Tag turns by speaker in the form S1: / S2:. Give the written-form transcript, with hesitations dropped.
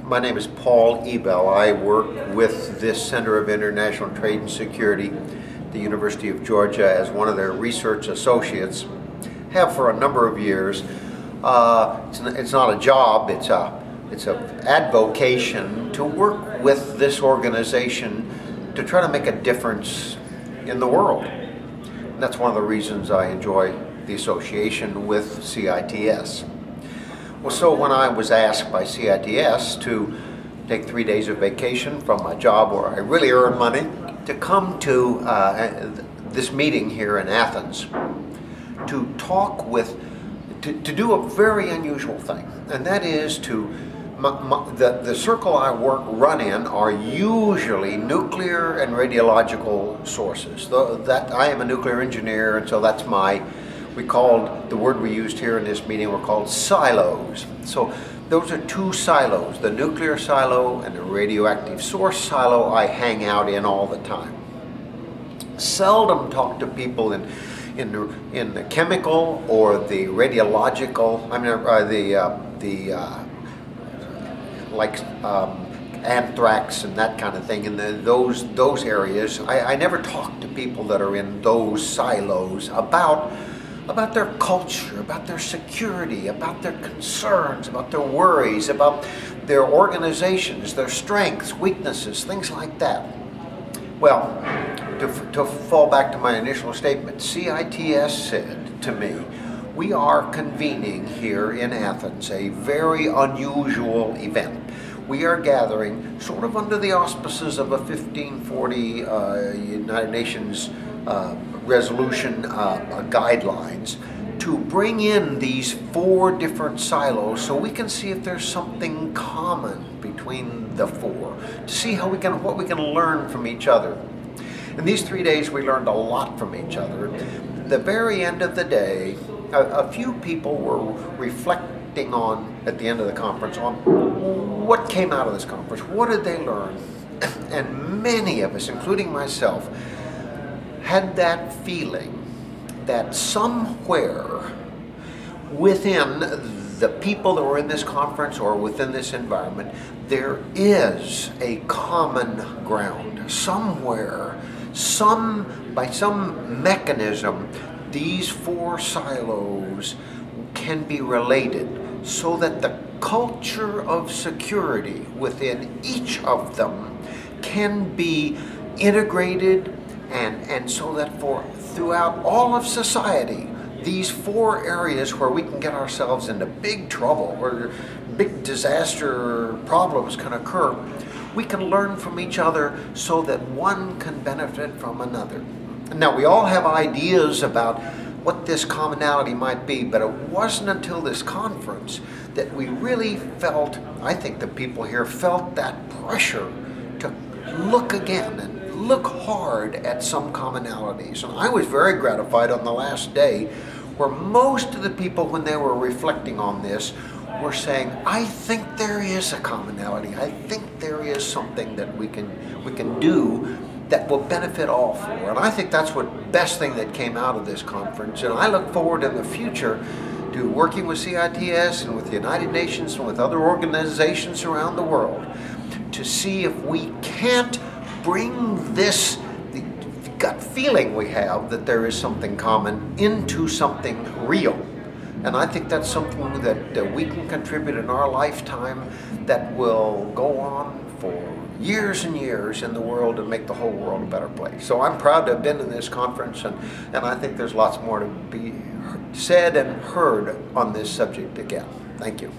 S1: My name is Paul Ebel. I work with this Center of International Trade and Security at the University of Georgia as one of their research associates. Have for a number of years. It's not a job, it's an advocation to work with this organization to try to make a difference in the world. And that's one of the reasons I enjoy the association with CITS. Well, so when I was asked by CITS to take 3 days of vacation from my job where I really earn money to come to this meeting here in Athens to talk with, to do a very unusual thing, and that is to, the circle I run in are usually nuclear and radiological sources. I am a nuclear engineer, and so that's the word we used here in this meeting were called silos. So those are two silos, the nuclear silo and the radioactive source silo I hang out in all the time. Seldom talk to people in the chemical or the radiological, like anthrax and that kind of thing, in those areas. I never talk to people that are in those silos about their culture, about their security, about their concerns, about their worries, about their organizations, their strengths, weaknesses, things like that. Well, to fall back to my initial statement, CITS said to me, we are convening here in Athens a very unusual event. We are gathering sort of under the auspices of a 1540 United Nations resolution guidelines to bring in these 4 different silos so we can see if there's something common between the 4, to see what we can learn from each other. In these 3 days we learned a lot from each other. At the very end of the day, a few people were reflecting on, at the end of the conference, on what came out of this conference, what did they learn, and many of us, including myself, had that feeling that somewhere within the people that were in this conference or within this environment, there is a common ground. Somewhere, by some mechanism, these 4 silos can be related so that the culture of security within each of them can be integrated, and so that throughout all of society, these 4 areas where we can get ourselves into big trouble, where big disaster problems can occur, we can learn from each other so that one can benefit from another. Now, we all have ideas about what this commonality might be, but it wasn't until this conference that we really felt, I think the people here felt that pressure to look again and look hard at some commonalities. And I was very gratified on the last day where most of the people, when they were reflecting on this, were saying, I think there is a commonality. I think there is something that we can do that will benefit all 4. And I think that's what best thing that came out of this conference. And I look forward in the future to working with CITS and with the United Nations and with other organizations around the world to see if we can't bring the gut feeling we have that there is something common into something real. And I think that's something that we can contribute in our lifetime that will go on for years and years in the world and make the whole world a better place. So I'm proud to have been in this conference, and I think there's lots more to be said and heard on this subject again. Thank you.